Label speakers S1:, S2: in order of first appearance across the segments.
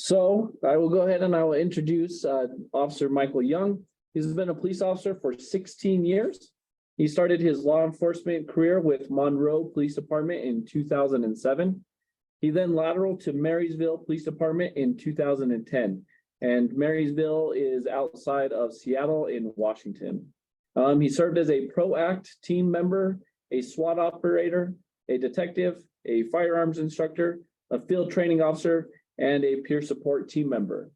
S1: So I will go ahead and I will introduce Officer Michael Young. He's been a police officer for 16 years. He started his law enforcement career with Monroe Police Department in 2007. He then lateraled to Marysville Police Department in 2010. And Marysville is outside of Seattle in Washington. He served as a PROACT team member, a SWAT operator, a detective, a firearms instructor, a field training officer, and a peer support team member.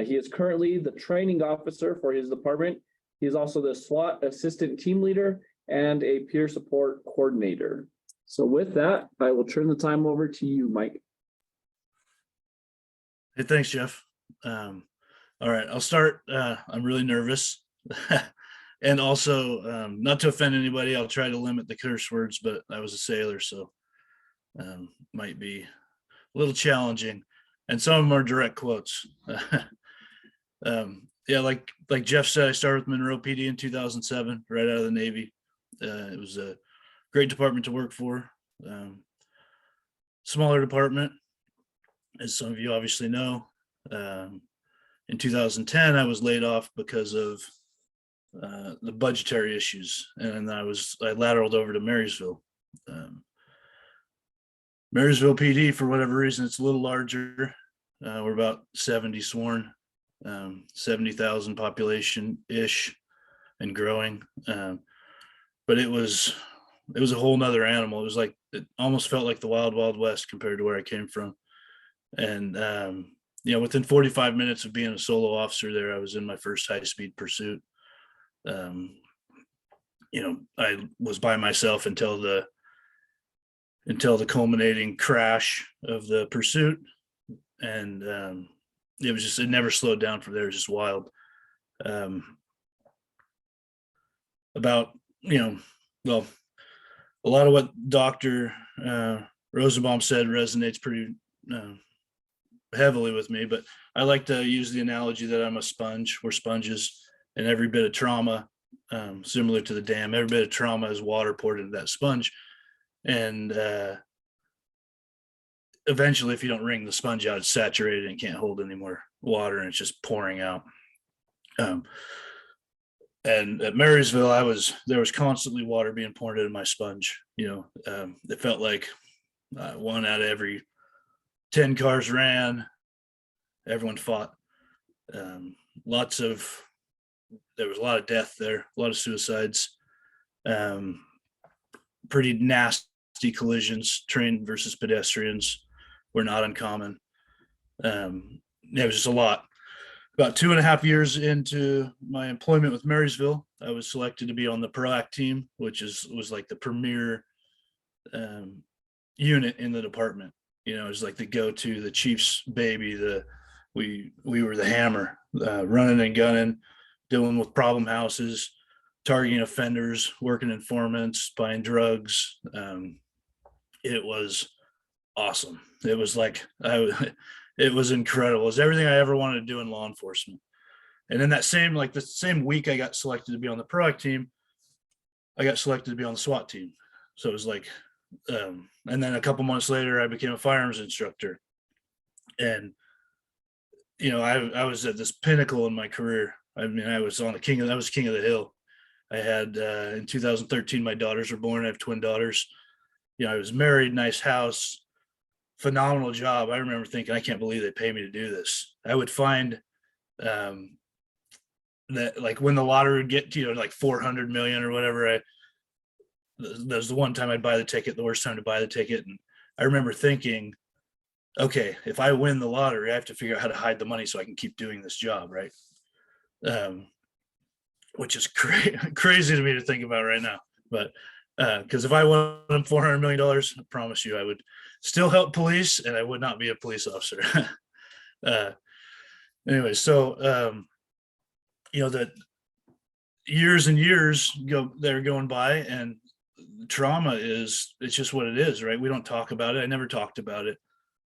S1: He is currently the training officer for his department. He is also the SWAT assistant team leader and a peer support coordinator. So with that, I will turn the time over to you, Mike.
S2: Hey, thanks, Jeff. All right, I'll start. I'm really nervous. And also, not to offend anybody, I'll try to limit the curse words, but I was a sailor, so might be a little challenging. And some of them are direct quotes. Yeah, like Jeff said, I started with Monroe PD in 2007, right out of the Navy. It was a great department to work for. Smaller department, as some of you obviously know. In 2010, I was laid off because of the budgetary issues, and I lateraled over to Marysville. Marysville PD, for whatever reason, it's a little larger. We're about 70 sworn, 70,000 population-ish and growing. But it was a whole nother animal. It almost felt like the Wild Wild West compared to where I came from. And within 45 minutes of being a solo officer there, I was in my first high-speed pursuit. I was by myself until the culminating crash of the pursuit, and it never slowed down from there. It was just wild. A lot of what Dr. Rosenbaum said resonates pretty heavily with me, but I like to use the analogy that I'm a sponge. We're sponges, and every bit of trauma, similar to the dam, every bit of trauma is water poured into that sponge. And eventually, if you don't wring the sponge out, it's saturated and can't hold any more water, and it's just pouring out. And at Marysville, there was constantly water being poured into my sponge. It felt like one out of every 10 cars ran. Everyone fought. There was a lot of death there, a lot of suicides. Pretty nasty collisions. Train versus pedestrians were not uncommon. It was just a lot. About 2.5 years into my employment with Marysville, I was selected to be on the PROACT team, which was like the premier unit in the department. It was like the go-to, the chief's baby. We were the hammer, running and gunning, dealing with problem houses, targeting offenders, working informants, buying drugs. It was awesome. It was it was incredible. It was everything I ever wanted to do in law enforcement. And in that the same week I got selected to be on the PROACT team, I got selected to be on the SWAT team. So it was and then a couple months later, I became a firearms instructor. And, I was at this pinnacle in my career. I was king of the hill. I had, in 2013, my daughters were born. I have twin daughters. I was married, nice house, phenomenal job. I remember thinking, I can't believe they pay me to do this. I would find that when the lottery would get to, like 400 million or whatever, that was the one time I'd buy the ticket, the worst time to buy the ticket. And I remember thinking, okay, if I win the lottery, I have to figure out how to hide the money so I can keep doing this job, right? Which is crazy to me to think about right now. But because if I won $400 million, I promise you I would still help police, and I would not be a police officer. Anyway, so that years and years they're going by, and trauma it's just what it is, right? We don't talk about it. I never talked about it.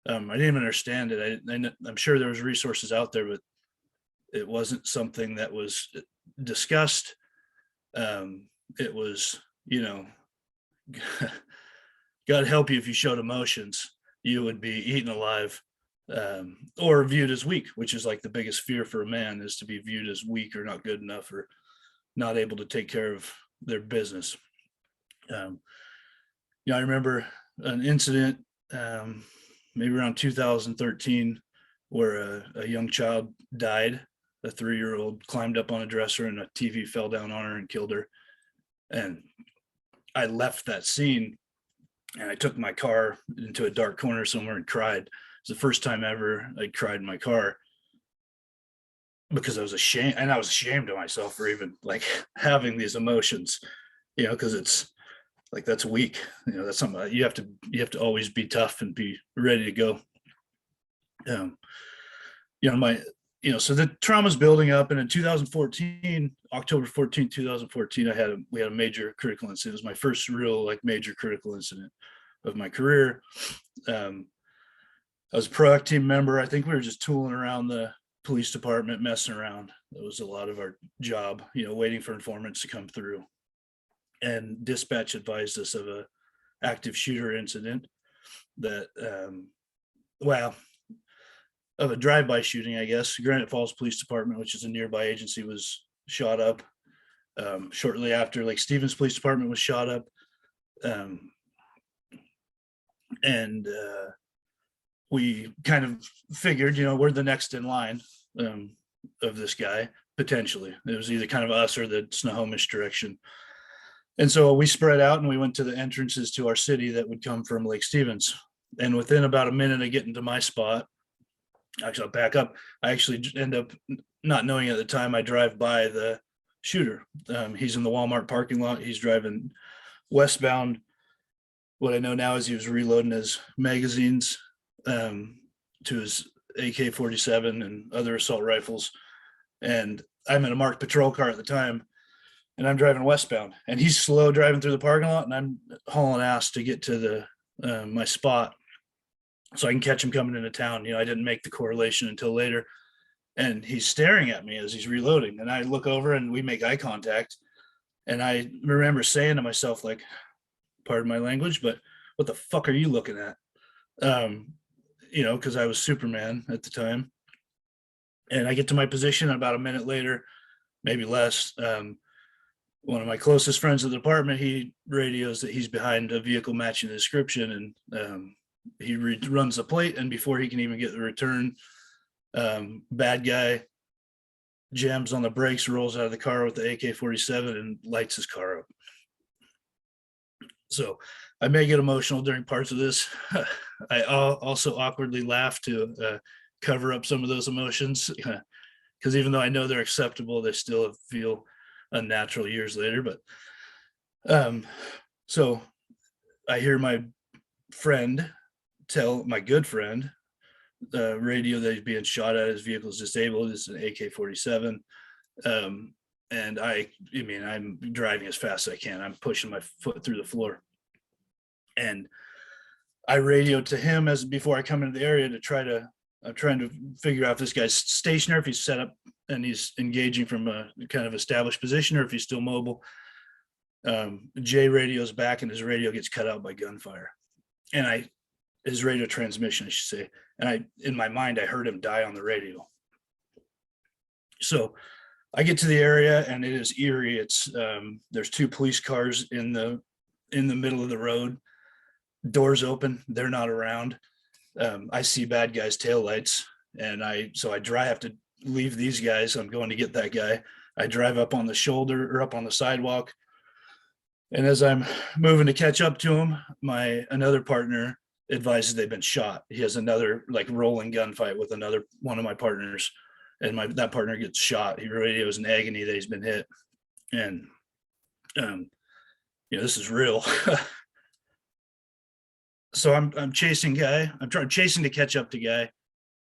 S2: I didn't even understand it. I'm sure there was resources out there, but it wasn't something that was discussed. It was, God help you if you showed emotions, you would be eaten alive. or viewed as weak, which is like the biggest fear for a man, is to be viewed as weak or not good enough or not able to take care of their business. I remember an incident, maybe around 2013, where a young child died. A 3-year-old climbed up on a dresser and a TV fell down on her and killed her. And I left that scene and I took my car into a dark corner somewhere and cried. It's the first time ever I cried in my car, because I was ashamed, and I was ashamed of myself for even like having these emotions, because it's like, that's weak. That's something that you have to always be tough and be ready to go. So the trauma's building up, and in 2014, October 14th, 2014, we had a major critical incident. It was my first real like major critical incident of my career. I was a PROACT team member. I think we were just tooling around the police department, messing around. That was a lot of our job, waiting for informants to come through. And dispatch advised us of a active shooter incident that, of a drive-by shooting, I guess. Granite Falls Police Department, which is a nearby agency, was shot up. Shortly after, Lake Stevens Police Department was shot up. We kind of figured, we're the next in line of this guy, potentially. It was either kind of us or the Snohomish direction. And so we spread out and we went to the entrances to our city that would come from Lake Stevens. And within about a minute of getting to my spot, actually, I'll back up. I actually end up not knowing at the time, I drive by the shooter. He's in the Walmart parking lot. He's driving westbound. What I know now is he was reloading his magazines to his AK-47 and other assault rifles. And I'm in a marked patrol car at the time, and I'm driving westbound, and he's slow driving through the parking lot, and I'm hauling ass to get to my spot so I can catch him coming into town. I didn't make the correlation until later, and he's staring at me as he's reloading, and I look over and we make eye contact, and I remember saying to myself, like, pardon my language, but what the fuck are you looking at? Because I was Superman at the time. And I get to my position about a minute later, maybe less. One of my closest friends in the department, he radios that he's behind a vehicle matching the description, and he runs the plate, and before he can even get the return, bad guy jams on the brakes, rolls out of the car with the AK-47 and lights his car up. So I may get emotional during parts of this. I also awkwardly laugh to cover up some of those emotions, because even though I know they're acceptable, they still feel unnatural years later. But so I hear my friend tell my good friend radio that he's being shot at, his vehicle's disabled. It's an AK-47. And I'm driving as fast as I can. I'm pushing my foot through the floor. And I radioed to him before I come into the area I'm trying to figure out if this guy's stationary, if he's set up and he's engaging from a kind of established position, or if he's still mobile. Jay radios back, and his radio gets cut out by gunfire. And his radio transmission, I should say. And in my mind, I heard him die on the radio. So I get to the area, and it is eerie. It's there's 2 police cars in the middle of the road. Doors open, they're not around. I see bad guys' taillights, and I have to leave these guys. I'm going to get that guy. I drive up on the shoulder or up on the sidewalk, and as I'm moving to catch up to him, another partner advises they've been shot. He has another like rolling gunfight with one of my partners, and that partner gets shot. He radios in agony that he's been hit, and this is real. So I'm chasing guy. I'm chasing to catch up to guy,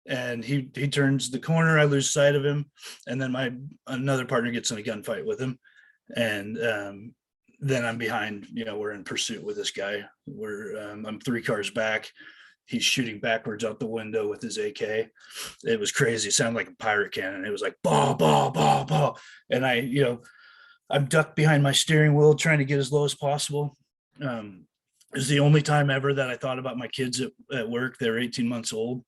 S2: and he turns the corner. I lose sight of him, and then another partner gets in a gunfight with him, and then I'm behind. We're in pursuit with this guy. I'm 3 cars back. He's shooting backwards out the window with his AK. It was crazy. It sounded like a pirate cannon. It was like bah bah bah bah, and I'm ducked behind my steering wheel trying to get as low as possible. It was the only time ever that I thought about my kids at work. They're 18 months old.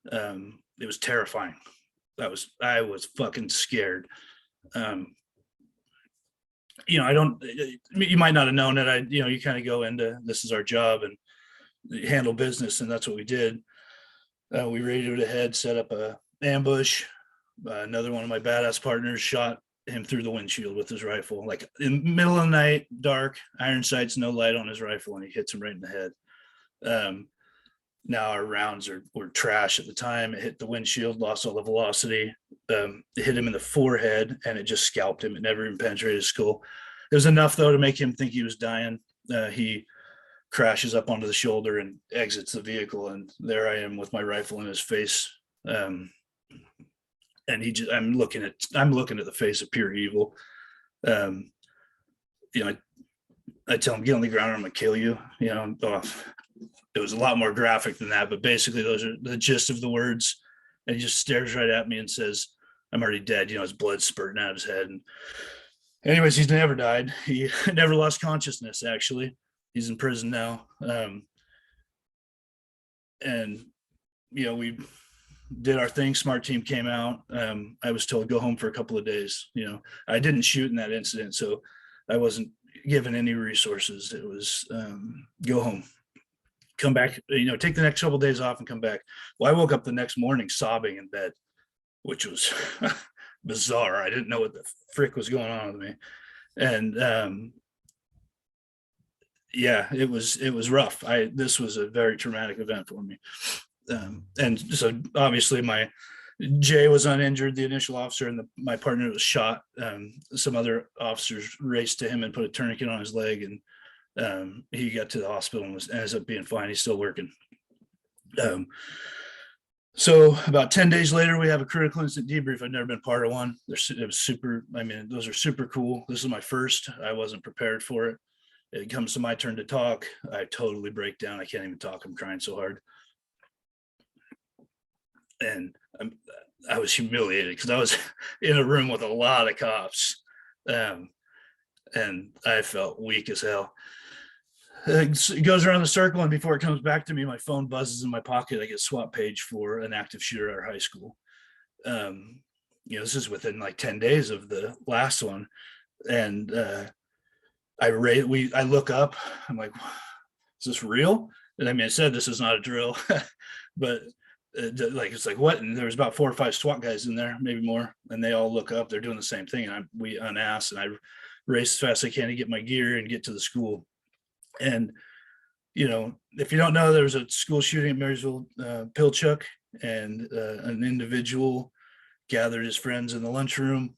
S2: It was terrifying. I was fucking scared. You might not have known it. You kind of go into, this is our job and handle business. And that's what we did. We radioed ahead, set up a ambush. Another one of my badass partners shot him through the windshield with his rifle, like in the middle of the night, dark, iron sights, no light on his rifle, and he hits him right in the head. Now our rounds were trash at the time. It hit the windshield, lost all the velocity. It hit him in the forehead, and it just scalped him. It never even penetrated his skull. It was enough, though, to make him think he was dying. He crashes up onto the shoulder and exits the vehicle, and there I am with my rifle in his face. And I'm looking at the face of pure evil. I tell him, get on the ground or I'm gonna kill you. It was a lot more graphic than that, but basically those are the gist of the words. And he just stares right at me and says, I'm already dead. His blood spurting out of his head. And anyways, he's never died. He never lost consciousness, actually. He's in prison now. We did our thing. Smart team came out. I was told go home for a couple of days. I didn't shoot in that incident, so I wasn't given any resources. It was go home, come back, take the next couple of days off and come back. Well, I woke up the next morning sobbing in bed, which was bizarre. I didn't know what the frick was going on with me. And it was rough. This was a very traumatic event for me. And so obviously Jay was uninjured, the initial officer, and my partner was shot. Some other officers raced to him and put a tourniquet on his leg, and he got to the hospital and ends up being fine. He's still working. So about 10 days later, we have a critical incident debrief. I've never been part of one. It was super. Those are super cool. This is my first. I wasn't prepared for it. It comes to my turn to talk. I totally break down. I can't even talk. I'm trying so hard. And I was humiliated because I was in a room with a lot of cops. And I felt weak as hell. It goes around the circle, and before it comes back to me, my phone buzzes in my pocket. I get SWAT page for an active shooter at our high school. This is within like 10 days of the last one. And I look up, I'm like, is this real? And I said, this is not a drill, but it's like, what? And there was about 4 or 5 SWAT guys in there, maybe more. And they all look up, they're doing the same thing. And we unass, and I race as fast as I can to get my gear and get to the school. And, if you don't know, there was a school shooting at Marysville, Pilchuck, and an individual gathered his friends in the lunchroom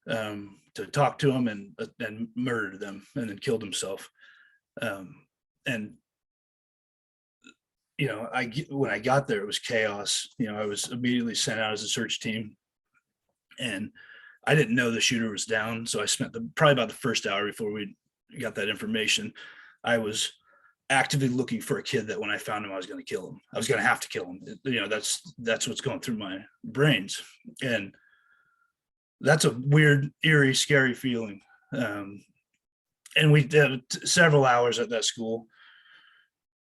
S2: to talk to him and murdered them and then killed himself. When I got there, it was chaos. I was immediately sent out as a search team, and I didn't know the shooter was down. So I spent probably about the first hour before we got that information. I was actively looking for a kid that when I found him, I was going to kill him. I was going to have to kill him. That's what's going through my brains. And that's a weird, eerie, scary feeling. And we did several hours at that school.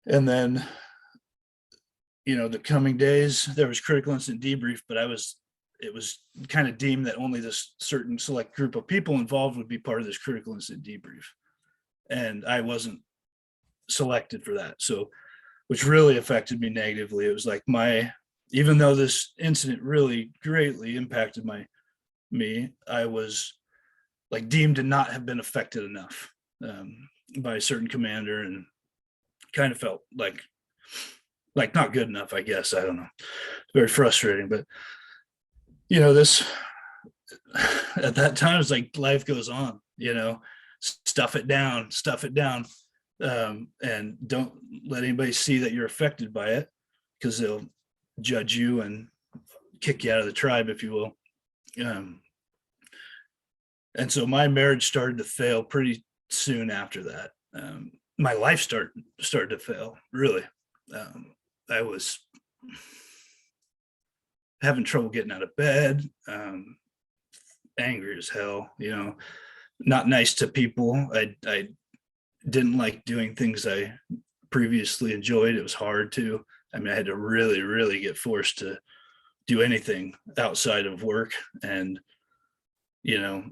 S2: And then, the coming days, there was critical incident debrief, but it was kind of deemed that only this certain select group of people involved would be part of this critical incident debrief. And I wasn't selected for that. So, which really affected me negatively. It was like even though this incident really greatly impacted me, I was like deemed to not have been affected enough by a certain commander, and kind of felt like not good enough, I guess. I don't know. It's very frustrating, but this at that time, it's like life goes on, stuff it down, and don't let anybody see that you're affected by it, because they'll judge you and kick you out of the tribe, if you will. And so my marriage started to fail pretty soon after that. My life started to fail, really. I was having trouble getting out of bed, angry as hell, not nice to people. I didn't like doing things I previously enjoyed. It was hard to. I mean, I had to really, really get forced to do anything outside of work and,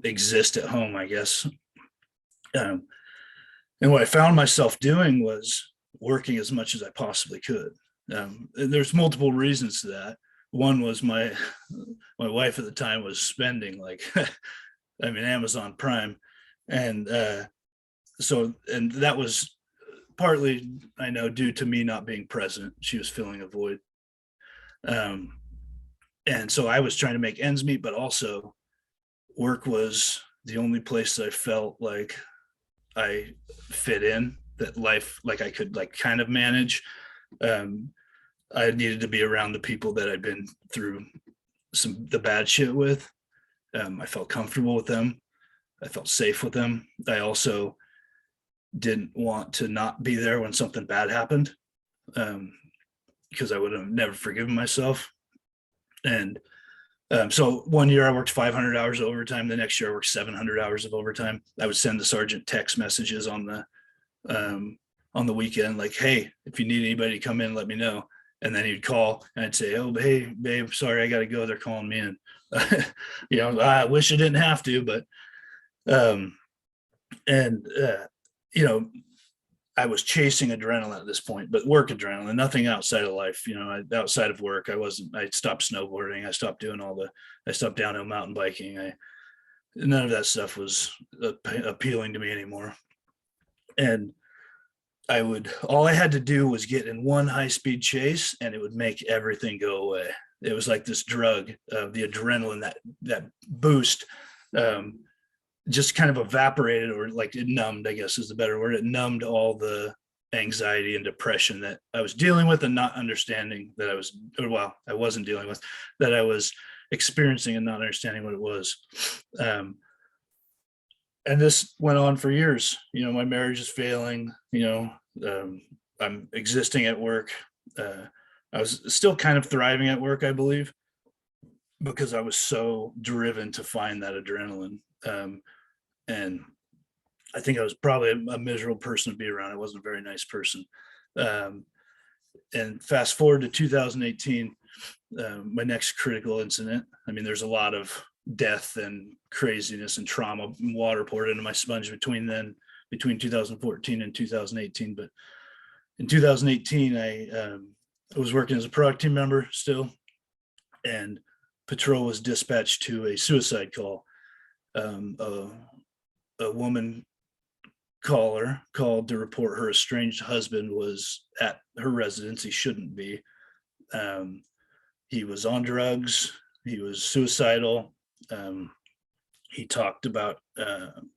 S2: exist at home, I guess. Um, and what I found myself doing was working as much as I possibly could. And there's multiple reasons to that. One was my wife at the time was spending like, I mean, Amazon Prime, and and that was partly, I know, due to me not being present. She was filling a void, um, and so I was trying to make ends meet, but also work was the only place that I felt like I fit in, that life, like I could like kind of manage. Um, I needed to be around the people that I'd been through the bad shit with. I felt comfortable with them. I felt safe with them. I also didn't want to not be there when something bad happened, because I would have never forgiven myself. And so one year I worked 500 hours of overtime. The next year I worked 700 hours of overtime. I would send the sergeant text messages on the weekend, like, "Hey, if you need anybody to come in, let me know." And then he'd call and I'd say, "Oh, hey, babe, sorry, I got to go. They're calling me in." I wish I didn't have to, but, and, I was chasing adrenaline at this point, but work adrenaline, nothing outside of life. Outside of work, I stopped snowboarding. I stopped downhill mountain biking. None of that stuff was appealing to me anymore. And all I had to do was get in one high speed chase and it would make everything go away. It was like this drug, the adrenaline, that boost, just kind of evaporated, or like it numbed, I guess is the better word. It numbed all the anxiety and depression that I was dealing with and not understanding that I wasn't dealing with, that I was experiencing and not understanding what it was. And this went on for years. My marriage is failing, I'm existing at work. I was still kind of thriving at work, I believe, because I was so driven to find that adrenaline. And I think I was probably a miserable person to be around. I wasn't a very nice person. And fast forward to 2018, my next critical incident. I mean, there's a lot of death and craziness and trauma and water poured into my sponge between 2014 and 2018. But in 2018, I was working as a product team member still, and patrol was dispatched to a suicide call. A woman caller called to report her estranged husband was at her residence. He shouldn't be. He was on drugs. He was suicidal. He talked about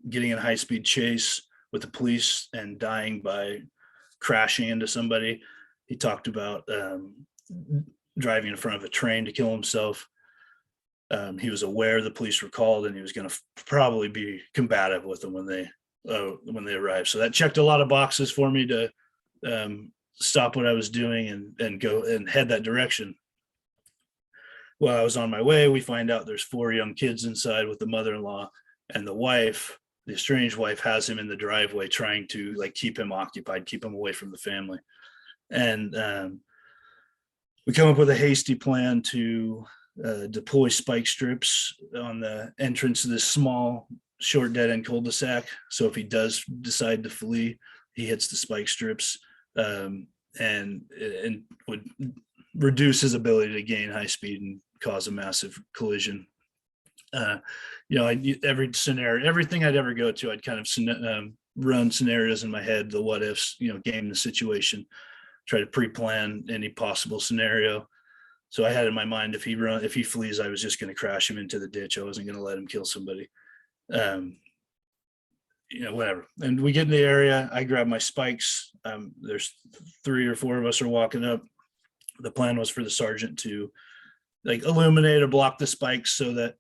S2: getting in a high-speed chase with the police and dying by crashing into somebody. He talked about driving in front of a train to kill himself. He was aware the police were called and he was going to probably be combative with them when they arrived. So that checked a lot of boxes for me to stop what I was doing and go and head that direction. While I was on my way, we find out there's 4 young kids inside with the mother-in-law, and the wife, the estranged wife, has him in the driveway trying to like keep him occupied, keep him away from the family. And we come up with a hasty plan to deploy spike strips on the entrance of this small, short dead-end cul-de-sac. So if he does decide to flee, he hits the spike strips, and would reduce his ability to gain high speed and cause a massive collision. Every scenario, everything I'd ever go to, I'd kind of run scenarios in my head, the what ifs, game the situation, try to pre-plan any possible scenario. So I had in my mind, if he flees, I was just going to crash him into the ditch. I wasn't going to let him kill somebody. Whatever. And we get in the area. I grab my spikes. There's 3 or 4 of us are walking up. The plan was for the sergeant to like illuminate or block the spikes so that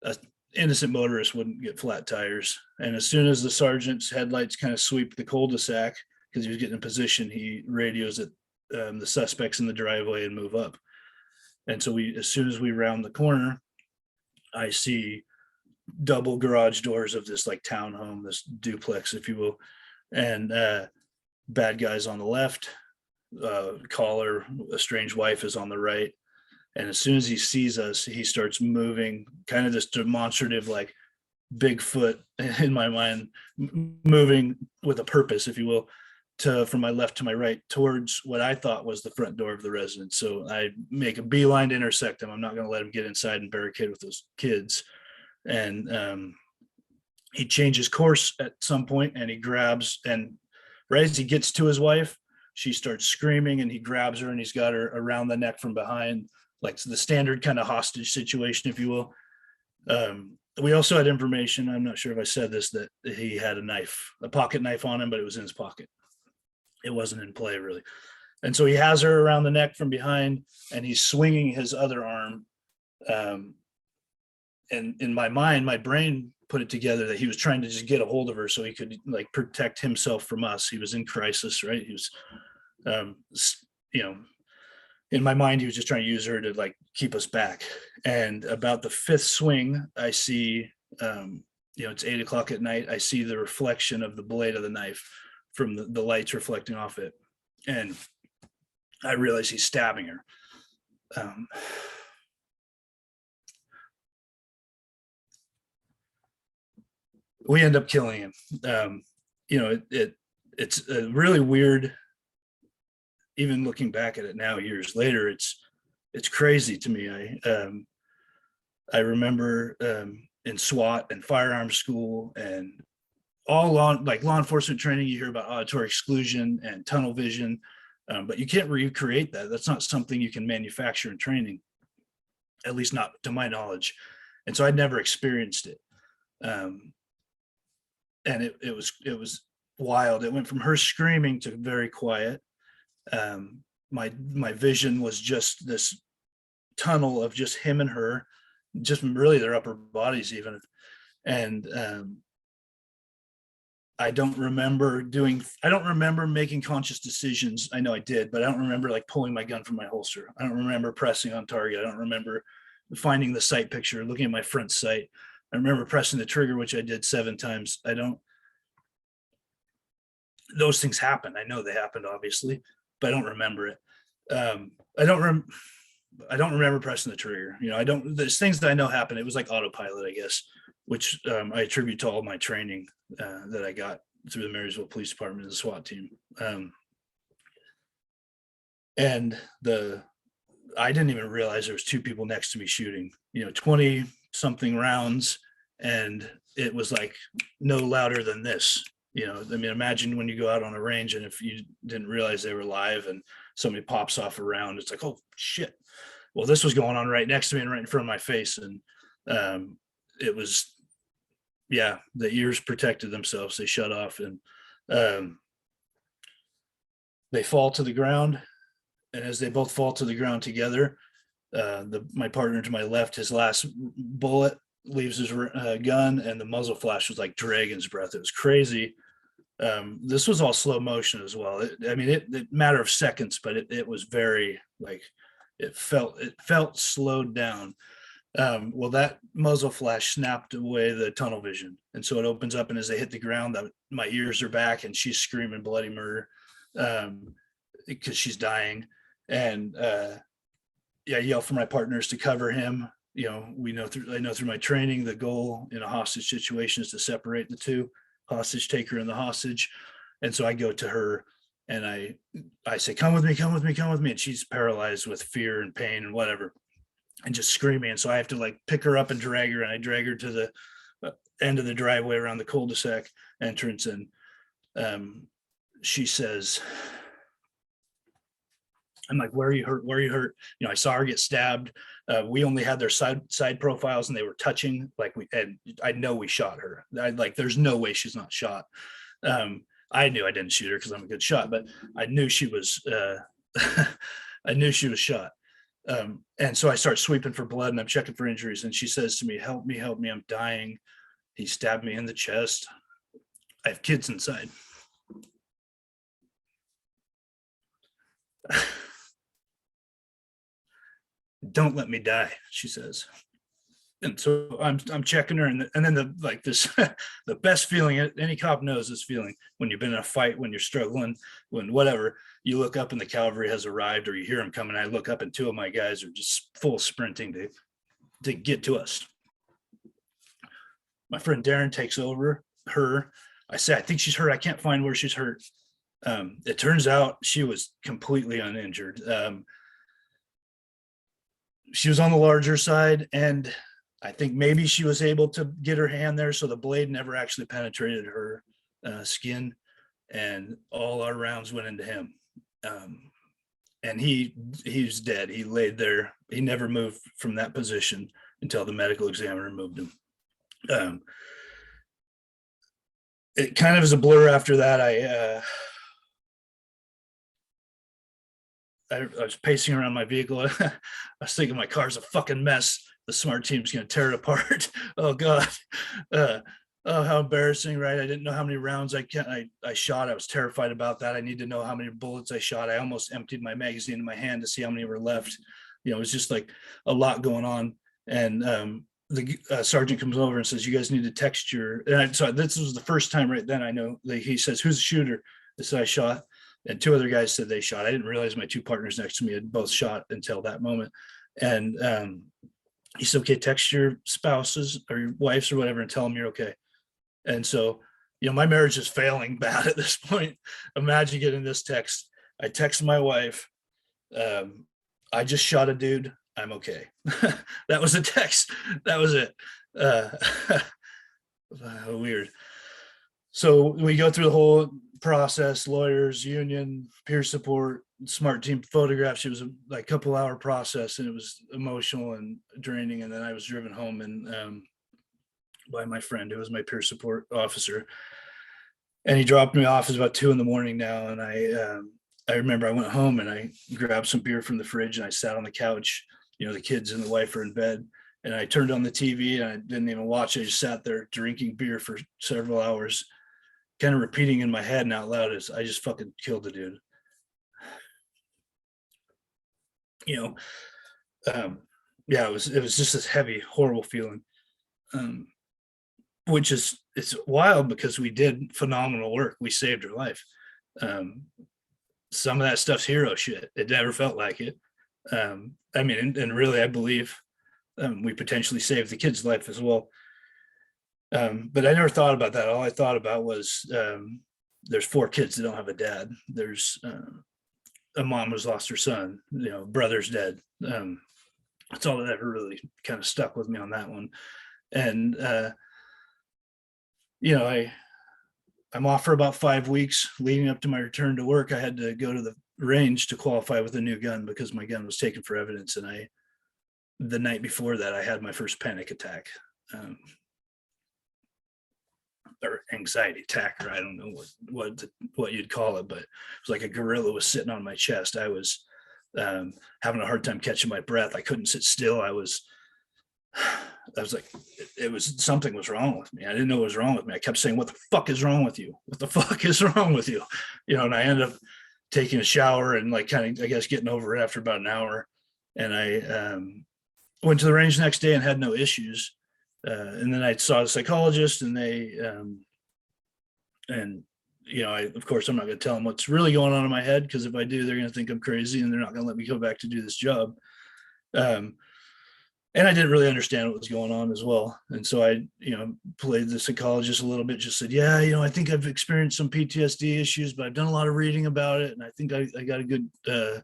S2: an innocent motorist wouldn't get flat tires. And as soon as the sergeant's headlights kind of sweep the cul-de-sac, because he was getting in position, he radios at the suspects in the driveway and move up. And so as soon as we round the corner, I see double garage doors of this like townhome, this duplex, if you will, and bad guys on the left, caller, a strange wife is on the right. And as soon as he sees us, he starts moving, kind of this demonstrative, like Bigfoot in my mind, moving with a purpose, if you will, from my left to my right towards what I thought was the front door of the residence. So I make a beeline to intersect him. I'm not going to let him get inside and barricade with those kids. And he changes course at some point, and he grabs, and right as he gets to his wife, she starts screaming, and he grabs her and he's got her around the neck from behind, like the standard kind of hostage situation, if you will. We also had information, I'm not sure if I said this, that he had a knife, a pocket knife on him, but it was in his pocket. It wasn't in play really. And so he has her around the neck from behind, and he's swinging his other arm. And in my mind, my brain put it together that he was trying to just get a hold of her so he could like protect himself from us. He was in crisis, right? He was, in my mind, he was just trying to use her to like keep us back. And about the fifth swing, I see, it's 8 o'clock at night. I see the reflection of the blade of the knife from the lights reflecting off it. And I realize he's stabbing her. We end up killing him. It's a really weird, even looking back at it now, years later, it's crazy to me. I remember in SWAT and firearms school and all on like law enforcement training, you hear about auditory exclusion and tunnel vision, but you can't recreate that. That's not something you can manufacture in training, at least not to my knowledge. And so I'd never experienced it. And it was wild. It went from her screaming to very quiet. My vision was just this tunnel of just him and her, just really their upper bodies even. And I don't remember making conscious decisions. I know I did, but I don't remember like pulling my gun from my holster. I don't remember pressing on target. I don't remember finding the sight picture, looking at my front sight. I remember pressing the trigger, which I did 7 times. Those things happen. I know they happened, obviously, but I don't remember it. I don't remember pressing the trigger. There's things that I know happen. It was like autopilot, I guess, which I attribute to all my training that I got through the Marysville Police Department and the SWAT team. And I didn't even realize there was 2 people next to me shooting, 20 something rounds. And it was like no louder than this, imagine when you go out on a range and if you didn't realize they were live and somebody pops off a round, it's like, oh shit. Well, this was going on right next to me and right in front of my face. And it was, the ears protected themselves. They shut off and they fall to the ground. And as they both fall to the ground together, my partner to my left, his last bullet leaves his gun, and the muzzle flash was like dragon's breath. It was crazy. This was all slow motion as well. It matter of seconds, but it was very like it felt slowed down. Well, that muzzle flash snapped away the tunnel vision, and so it opens up, and as they hit the ground, my ears are back, and she's screaming bloody murder because she's dying. And I yell for my partners to cover him. I know through my training, the goal in a hostage situation is to separate the two, hostage taker and the hostage. And so I go to her and I say, come with me, come with me, come with me. And she's paralyzed with fear and pain and whatever, and just screaming. And so I have to like pick her up and drag her. And I drag her to the end of the driveway around the cul-de-sac entrance. And she says, I'm like, where are you hurt? Where are you hurt? I saw her get stabbed. We only had their side profiles and they were touching, and I know we shot her. There's no way she's not shot. I knew I didn't shoot her because I'm a good shot, but I knew she was, I knew she was shot. And so I start sweeping for blood and I'm checking for injuries. And she says to me, help me, I'm dying. He stabbed me in the chest. I have kids inside. Don't let me die, she says. And so I'm checking her, and then the like this the best feeling any cop knows this feeling when you've been in a fight, when you're struggling, when whatever, you look up and the cavalry has arrived, or you hear them coming. I look up and two of my guys are just full sprinting to get to us. My friend Darren takes over her. I say, I think she's hurt. I can't find where she's hurt. It turns out she was completely uninjured. She was on the larger side, and I think maybe she was able to get her hand there, so the blade never actually penetrated her skin, and all our rounds went into him. And he's dead. He laid there. He never moved from that position until the medical examiner moved him. It kind of is a blur after that. I was pacing around my vehicle. I was thinking my car's a fucking mess. The SMART team's going to tear it apart. Oh God. Oh, how embarrassing, right? I didn't know how many rounds I shot. I was terrified about that. I need to know how many bullets I shot. I almost emptied my magazine in my hand to see how many were left. It was just like a lot going on. And the sergeant comes over and says, "You guys need to text your," so this was the first time right then I know that he says, "Who's the shooter?" I said, "I shot." And two other guys said they shot. I didn't realize my two partners next to me had both shot until that moment. And he said, "Okay, text your spouses or your wives or whatever and tell them you're okay." And so, my marriage is failing bad at this point. Imagine getting this text. I text my wife, "I just shot a dude. I'm okay." That was the text. That was it. Weird. So we go through the whole process, lawyers, union, peer support, SMART team photographs. It was a couple hour process, and it was emotional and draining. And then I was driven home and by my friend who was my peer support officer, and he dropped me off. It was about 2 a.m. now, and I remember I went home and I grabbed some beer from the fridge and I sat on the couch. The kids and the wife are in bed, and I turned on the TV and I didn't even watch it. I just sat there drinking beer for several hours, kind of repeating in my head and out loud, "Is I just fucking killed the dude." Yeah, it was just this heavy, horrible feeling. Which is, it's wild because we did phenomenal work. We saved her life. Some of that stuff's hero shit. It never felt like it. I mean, and really, I believe we potentially saved the kid's life as well. But I never thought about that. All I thought about was there's 4 kids that don't have a dad. There's a mom who's lost her son. Brother's dead. That's all that ever really kind of stuck with me on that one. And I'm off for about 5 weeks leading up to my return to work. I had to go to the range to qualify with a new gun because my gun was taken for evidence. And the night before that, I had my first panic attack, or anxiety attack, or I don't know what you'd call it, but it was like a gorilla was sitting on my chest. I was having a hard time catching my breath. I couldn't sit still. I was like, it was, something was wrong with me. I didn't know what was wrong with me. I kept saying, "What the fuck is wrong with you? What the fuck is wrong with you?" And I ended up taking a shower and kind of, I guess, getting over it after about an hour. And I went to the range the next day and had no issues. And then I saw a psychologist, and of course, I'm not going to tell them what's really going on in my head, because if I do, they're going to think I'm crazy and they're not going to let me go back to do this job. And I didn't really understand what was going on as well. And so I, played the psychologist a little bit, just said, "Yeah, I think I've experienced some PTSD issues, but I've done a lot of reading about it. And I think I got a good, I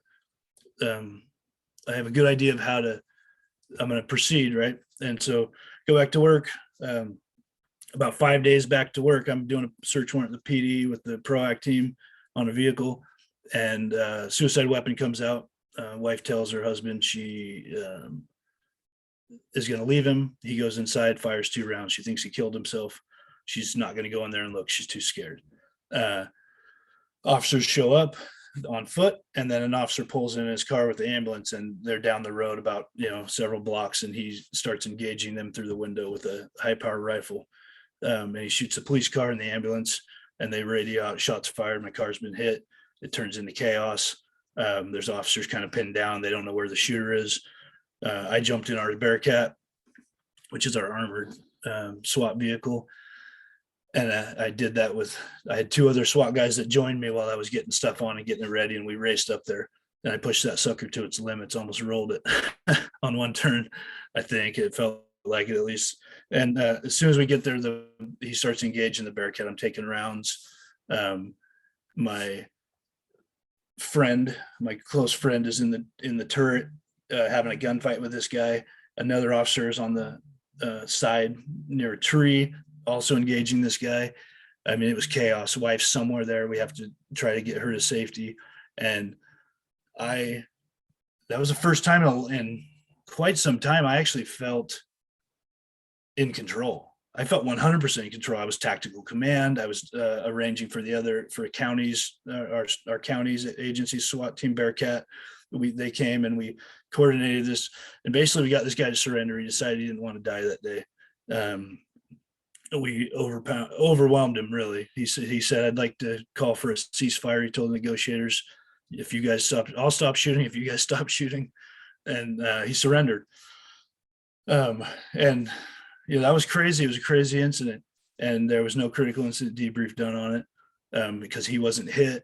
S2: have a good idea of how I'm going to proceed." Right. And so go back to work. About 5 days back to work, I'm doing a search warrant at the PD with the PROAC team on a vehicle, and suicide weapon comes out. Wife tells her husband she is going to leave him. He goes inside, fires 2 rounds. She thinks he killed himself. She's not going to go in there and look. She's too scared. Officers show up on foot, and then an officer pulls in his car with the ambulance, and they're down the road about several blocks, and he starts engaging them through the window with a high-powered rifle. And he shoots the police car and the ambulance, and they radio out, "Shots fired. My car's been hit." It turns into chaos. There's officers kind of pinned down. They don't know where the shooter is. I jumped in our Bearcat, which is our armored SWAT vehicle. And I did that I had 2 other SWAT guys that joined me while I was getting stuff on and getting it ready. And we raced up there and I pushed that sucker to its limits, almost rolled it on one turn. I think it felt like it at least. And as soon as we get there, he starts engaging the Bearcat. I'm taking rounds. My close friend is in the turret, having a gunfight with this guy. Another officer is on the side near a tree, also engaging this guy. I mean, it was chaos. Wife's somewhere there. We have to try to get her to safety. And that was the first time in quite some time I actually felt in control. I felt 100% in control. I was tactical command. I was arranging for counties, our counties agencies, SWAT team Bearcat. They came and we coordinated this, and basically we got this guy to surrender. He decided he didn't want to die that day. We overwhelmed him, really. He said, I'd like to call for a ceasefire. He told the negotiators, if you guys stop, I'll stop shooting if you guys stop shooting. And he surrendered. And that was crazy. It was a crazy incident, and there was no critical incident debrief done on it because he wasn't hit.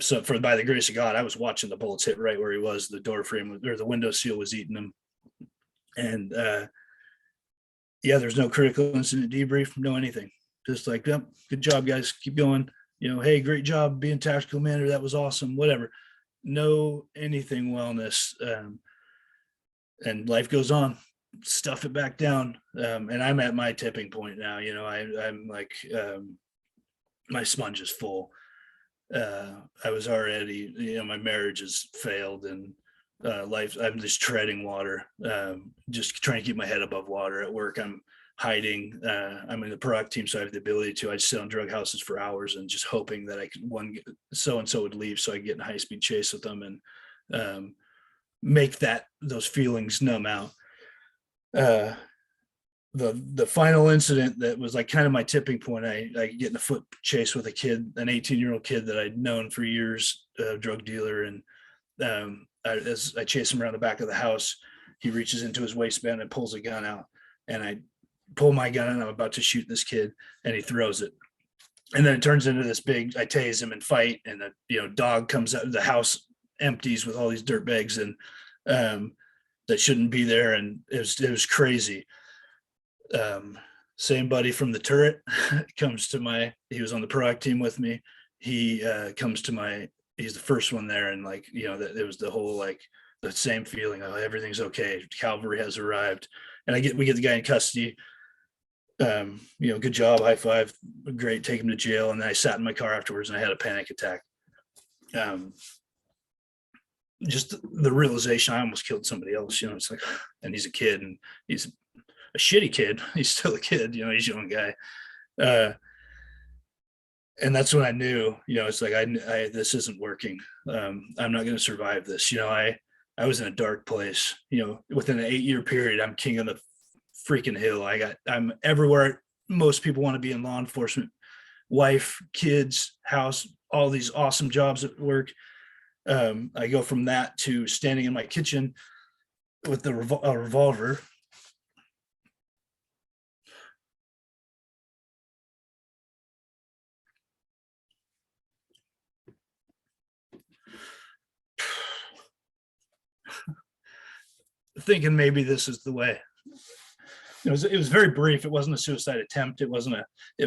S2: So by the grace of God, I was watching the bullets hit right where he was. The door frame or the window seal was eating him. And there's no critical incident debrief, no anything. Just like, yep, good job, guys. Keep going. Hey, great job being tactical commander. That was awesome. Whatever. No anything wellness. And life goes on. Stuff it back down. And I'm at my tipping point now. I'm like, my sponge is full. I was already, my marriage has failed, and I'm just treading water, just trying to keep my head above water. At work, I'm hiding. I'm in the product team, so I have the ability to. I sit on drug houses for hours and just hoping that I could so and so would leave, so I get in a high speed chase with them and make those feelings numb out. The final incident that was like kind of my tipping point, I get in a foot chase with a kid, an 18-year-old kid that I'd known for years, a drug dealer. And as I chase him around the back of the house, he reaches into his waistband and pulls a gun out. And I pull my gun and I'm about to shoot this kid, and he throws it. And then it turns into this I tase him and fight. And the dog comes out, the house empties with all these dirt bags and that shouldn't be there. And it was crazy. Same buddy from the turret comes to he was on the product team with me. He comes to he's the first one there. And it was the whole, the same feeling of everything's okay. Cavalry has arrived, and we get the guy in custody. Good job, high five, great, take him to jail. And then I sat in my car afterwards and I had a panic attack. Just the realization I almost killed somebody else, it's like, and he's a kid, and he's a shitty kid. He's still a kid, he's a young guy. And that's when I knew, it's like, this isn't working. I'm not going to survive this. I was in a dark place, within an 8-year period. I'm king of the freaking hill. I'm everywhere most people want to be in law enforcement: wife, kids, house, all these awesome jobs at work. I go from that to standing in my kitchen with a revolver. Thinking maybe this is the way. It was very brief. It wasn't a suicide attempt. It was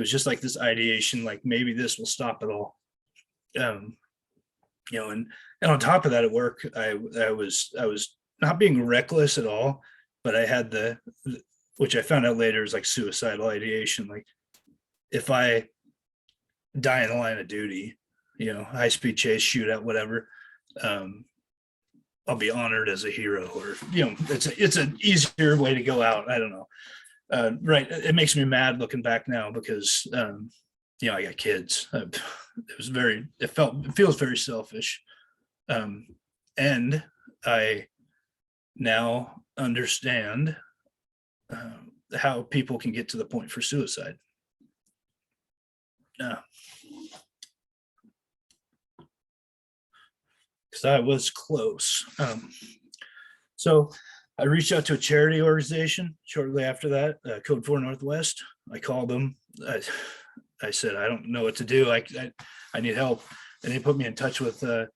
S2: just like this ideation, like maybe this will stop it all. And on top of that, at work, I was not being reckless at all, but I had which I found out later is like suicidal ideation. Like, if I die in the line of duty, high speed chase, shootout, whatever, I'll be honored as a hero, or it's an easier way to go out. I don't know. Right. It makes me mad looking back now because I got kids. It feels very selfish. And I now understand how people can get to the point for suicide. Because I was close. So I reached out to a charity organization shortly after that, Code 4 Northwest. I called them. I said, I don't know what to do. I need help. And they put me in touch with a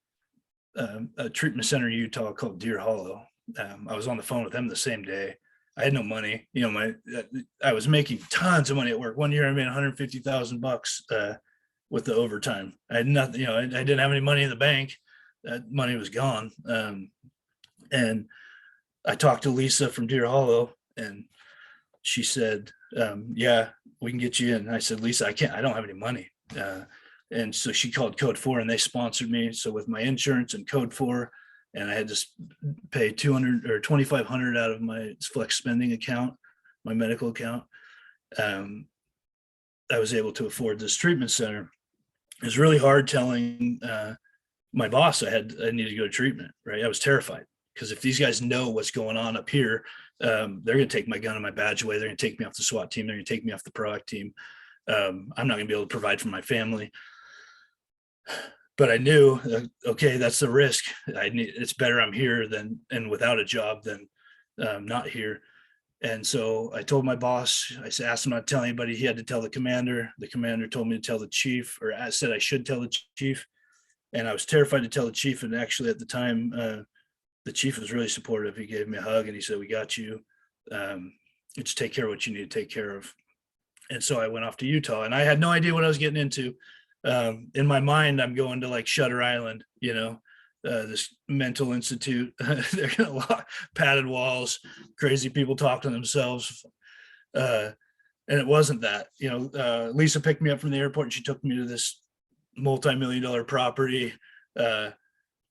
S2: treatment center in Utah called Deer Hollow. I was on the phone with them the same day. I had no money. I was making tons of money at work. One year I made $150,000 with the overtime. I had nothing, I didn't have any money in the bank. That money was gone. And I talked to Lisa from Deer Hollow, and she said, yeah, we can get you in. I said, Lisa, I don't have any money. And so she called Code 4 and they sponsored me. So with my insurance and Code 4, and I had to pay $200 or $2,500 out of my flex spending account, my medical account. I was able to afford this treatment center. It was really hard telling my boss I needed to go to treatment, right? I was terrified because if these guys know what's going on up here, they're going to take my gun and my badge away. They're going to take me off the SWAT team. They're going to take me off the PROAC team. I'm not going to be able to provide for my family. But I knew, okay, that's the risk. It's better I'm here and without a job than not here. And so I told my boss, I asked him not to tell anybody. He had to tell the commander. The commander told me to tell the chief, or I said I should tell the chief. And I was terrified to tell the chief. And actually at the time, the chief was really supportive. He gave me a hug and he said, we got you. Just take care of what you need to take care of. And so I went off to Utah and I had no idea what I was getting into. In my mind, I'm going to like Shutter Island, this mental institute. They're gonna lock padded walls, crazy people talk to themselves. And it wasn't that. Lisa picked me up from the airport and she took me to this multi-million-dollar property. At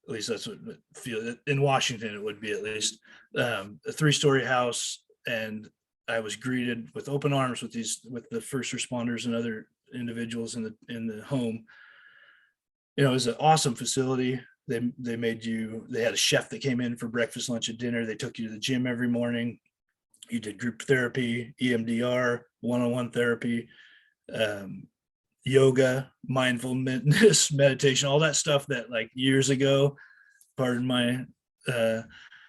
S2: least that's what it feels in Washington, it would be at least a 3-story house. And I was greeted with open arms with the first responders and other individuals in the home. It was an awesome facility. They had a chef that came in for breakfast, lunch, and dinner. They took you to the gym every morning. You did group therapy, EMDR, one-on-one therapy, yoga, mindfulness, meditation, all that stuff that like years ago, pardon my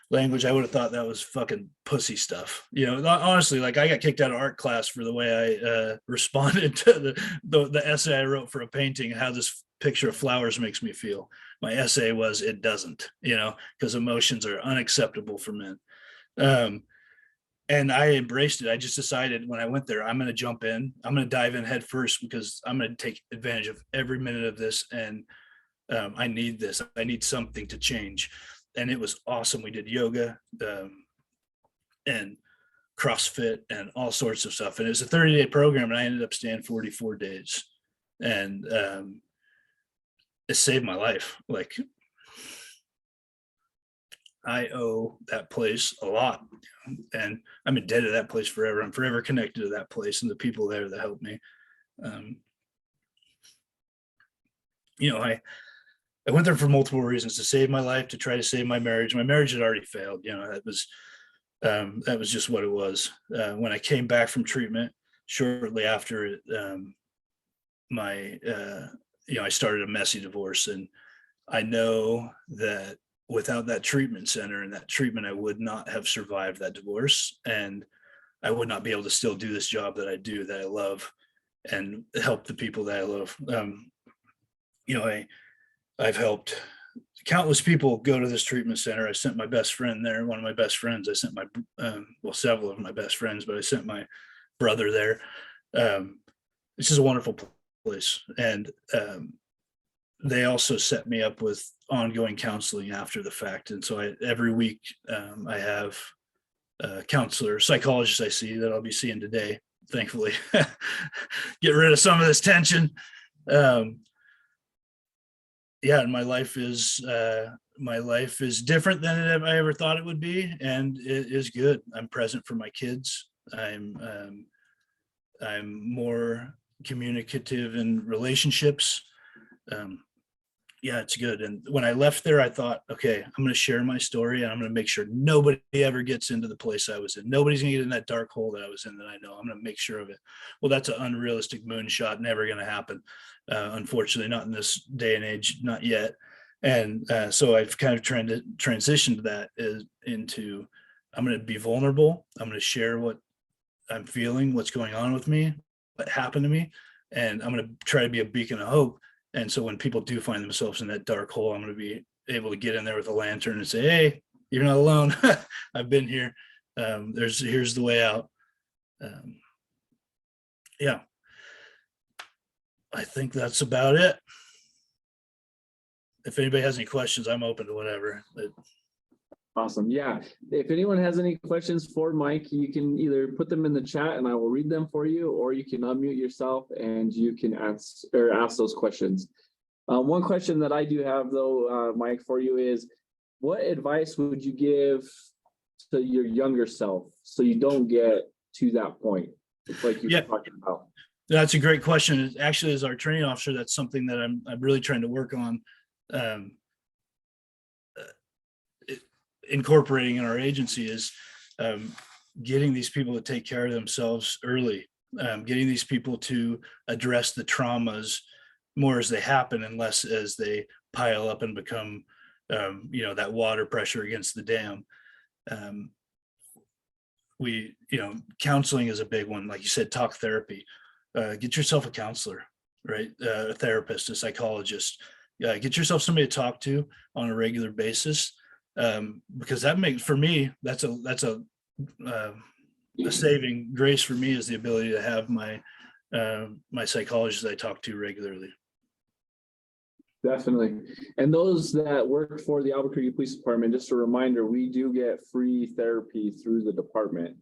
S2: language, I would have thought that was fucking pussy stuff. Honestly, like I got kicked out of art class for the way I responded to the essay I wrote for a painting and how this picture of flowers makes me feel. My essay was, it doesn't, because emotions are unacceptable for men. And I embraced it. I just decided when I went there, I'm going to jump in. I'm going to dive in head first because I'm going to take advantage of every minute of this. And I need this. I need something to change. And it was awesome. We did yoga and CrossFit and all sorts of stuff. And it was a 30-day program and I ended up staying 44 days. And it saved my life. Like I owe that place a lot and I'm indebted to that place forever. I'm forever connected to that place and the people there that helped me. I went there for multiple reasons: to save my life, to try to save my marriage. My marriage had already failed. That was just what it was. When I came back from treatment shortly after it, I started a messy divorce. And I know that without that treatment center and that treatment, I would not have survived that divorce. And I would not be able to still do this job that I do, that I love, and help the people that I love. I've helped countless people go to this treatment center. I sent my best friend there, one of my best friends. I sent several of my best friends, but I sent my brother there. It's just a wonderful place. And they also set me up with ongoing counseling after the fact. And so every week I have a counselor, psychologist I see that I'll be seeing today, thankfully, get rid of some of this tension. And my life is different than I ever thought it would be, and it is good. I'm present for my kids. I'm more communicative in relationships. It's good. And when I left there, I thought, okay, I'm going to share my story and I'm going to make sure nobody ever gets into the place I was in. Nobody's going to get in that dark hole that I was in that I know. I'm going to make sure of it. Well, that's an unrealistic moonshot, never going to happen. Unfortunately, not in this day and age, not yet. And so I've kind of trying to transition that into I'm going to be vulnerable. I'm going to share what I'm feeling, what's going on with me, what happened to me. And I'm going to try to be a beacon of hope. And so when people do find themselves in that dark hole, I'm going to be able to get in there with a lantern and say, hey, you're not alone. I've been here. Here's the way out. Yeah, I think that's about it. If anybody has any questions, I'm open to whatever.
S1: Awesome. Yeah. If anyone has any questions for Mike, you can either put them in the chat and I will read them for you, or you can unmute yourself and you can ask those questions. One question that I do have though, Mike, for you is, what advice would you give to your younger self so you don't get to that point? It's like you were talking about.
S2: That's a great question. Actually, as our training officer, that's something that I'm really trying to work on incorporating in our agency is getting these people to take care of themselves early, getting these people to address the traumas more as they happen and less as they pile up and become, that water pressure against the dam. Counseling is a big one. Like you said, talk therapy. Get yourself a counselor, right? A therapist, a psychologist. Get yourself somebody to talk to on a regular basis, because for me, that's a saving grace for me, is the ability to have my psychologist I talk to regularly.
S1: Definitely. And those that work for the Albuquerque Police Department, just a reminder, we do get free therapy through the department.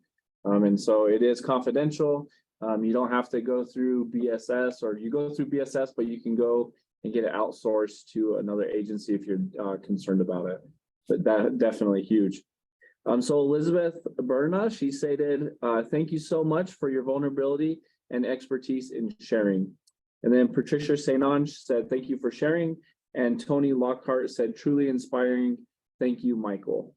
S1: And so it is confidential. You don't have to go through BSS, or you go through BSS, but you can go and get it outsourced to another agency if you're concerned about it. But that definitely huge. So Elizabeth Berna, she stated, thank you so much for your vulnerability and expertise in sharing. And then Patricia St. Ange said, thank you for sharing. And Tony Lockhart said, truly inspiring. Thank you, Michael.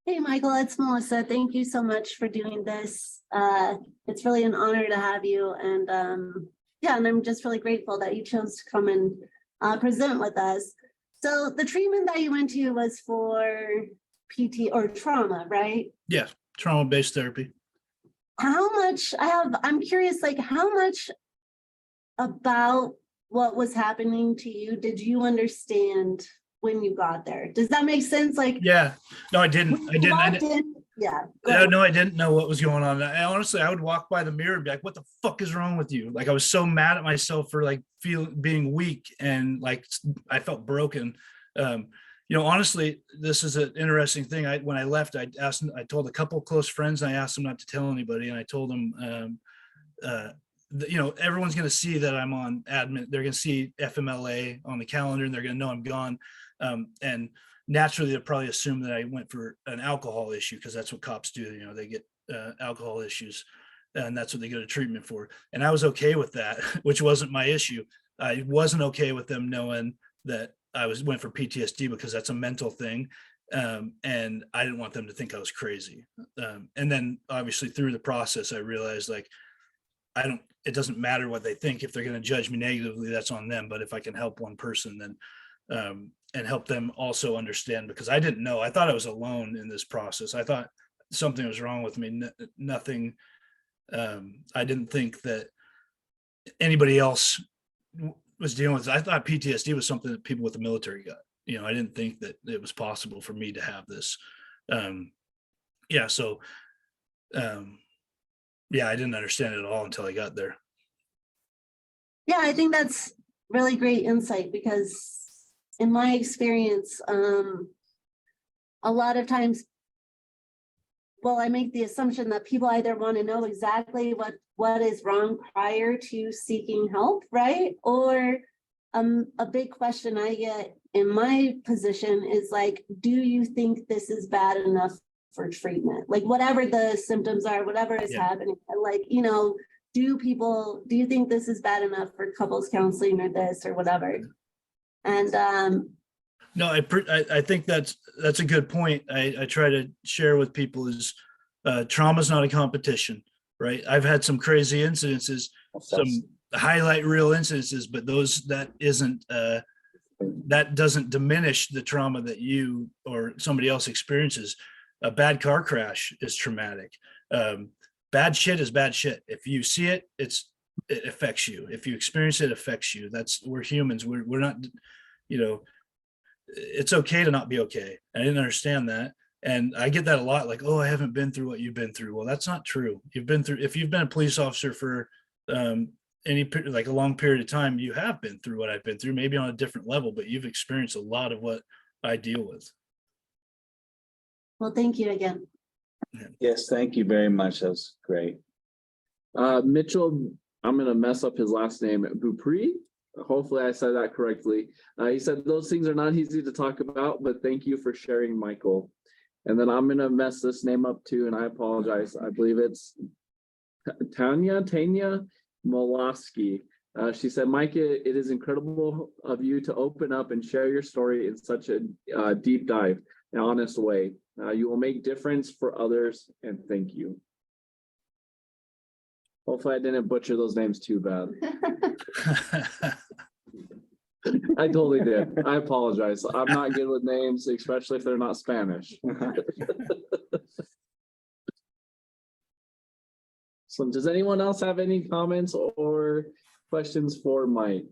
S3: Hey, Michael, it's Melissa. Thank you so much for doing this. It's really an honor to have you. And and I'm just really grateful that you chose to come and present with us. So the treatment that you went to was for PT or trauma, right?
S2: Yeah, trauma-based therapy.
S3: I'm curious, like how much about what was happening to you did you understand when you got there? Does that make sense? Like,
S2: yeah, no, I didn't.
S3: Yeah.
S2: No, I didn't know what was going on. I would walk by the mirror and be like, what the fuck is wrong with you? Like, I was so mad at myself for like being weak, and like I felt broken. Honestly, this is an interesting thing. When I left, I told a couple of close friends, and I asked them not to tell anybody. And I told them, everyone's going to see that I'm on admin. They're going to see FMLA on the calendar, and they're going to know I'm gone. And naturally, they'll probably assume that I went for an alcohol issue, because that's what cops do. They get alcohol issues, and that's what they go to treatment for. And I was okay with that, which wasn't my issue. I wasn't okay with them knowing that I went for PTSD, because that's a mental thing. And I didn't want them to think I was crazy. And then obviously through the process, I realized like, it doesn't matter what they think. If they're going to judge me negatively, that's on them. But if I can help one person, then, and help them also understand, because I didn't know, I thought I was alone in this process. I thought something was wrong with me. Nothing. I didn't think that anybody else was dealing with it. I thought PTSD was something that people with the military got. I didn't think that it was possible for me to have this. I didn't understand it at all until I got there.
S3: Yeah, I think that's really great insight, because in my experience, a lot of times, I make the assumption that people either want to know exactly what is wrong prior to seeking help, right? Or a big question I get in my position is like, do you think this is bad enough for treatment? Like, whatever the symptoms are, whatever is happening, like, do you think this is bad enough for couples counseling or this or whatever? And
S2: no, I think that's a good point. I try to share with people is trauma's not a competition, right? I've had some crazy incidences, some highlight reel incidences, but that isn't that doesn't diminish the trauma that you or somebody else experiences. A bad car crash is traumatic. Bad shit is bad shit. If you see it, it affects you. If you experience it, it affects you. We're humans. We're not, you know, it's okay to not be okay. I didn't understand that. And I get that a lot, like, oh, I haven't been through what you've been through. Well, that's not true. If you've been a police officer for like a long period of time, you have been through what I've been through, maybe on a different level, but you've experienced a lot of what I deal with.
S3: Well, thank you again.
S4: Yes, thank you very much. That was great.
S1: Mitchell, I'm gonna mess up his last name, Bupri. Hopefully I said that correctly. He said those things are not easy to talk about, but thank you for sharing, Michael. And then I'm gonna mess this name up too, and I apologize. I believe it's Tanya Molosky. She said, Mike, it is incredible of you to open up and share your story in such a deep dive and honest way. You will make difference for others, and thank you. Hopefully I didn't butcher those names too bad. I totally did. I apologize. I'm not good with names, especially if they're not Spanish. So does anyone else have any comments or questions for Mike?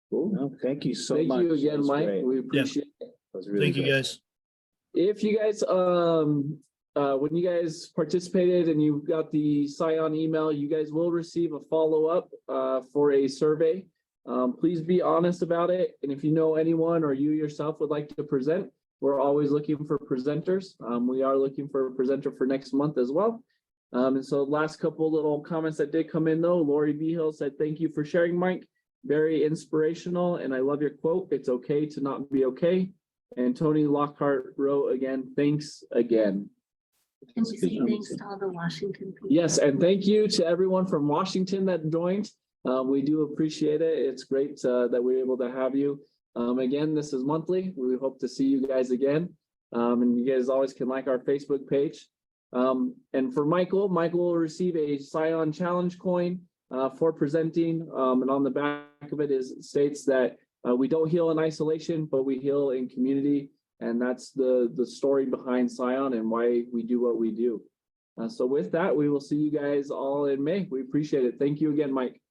S1: Cool.
S4: No, thank you so
S1: Thank
S4: much.
S1: you
S4: That
S1: again,
S4: was
S1: Mike.
S4: great.
S1: We appreciate it.
S4: That was really
S2: Thank you,
S4: good.
S2: guys.
S1: If you guys, when you guys participated and you got the SCION email, you guys will receive a follow-up for a survey. Please be honest about it. And if you know anyone or you yourself would like to present, we're always looking for presenters. We are looking for a presenter for next month as well. And so last couple little comments that did come in though, Lori Behill said, thank you for sharing, Mike. Very inspirational. And I love your quote. It's okay to not be okay. And Tony Lockhart wrote again, thanks again.
S3: Can we say thanks to all the Washington people?
S1: Yes, and thank you to everyone from Washington that joined. We do appreciate it. It's great that we're able to have you. Again, this is monthly. We hope to see you guys again. And you guys always can like our Facebook page. And for Michael will receive a SCION challenge coin for presenting. And on the back of it states that we don't heal in isolation, but we heal in community. And that's the story behind SCION and why we do what we do. So with that, we will see you guys all in May. We appreciate it. Thank you again, Mike.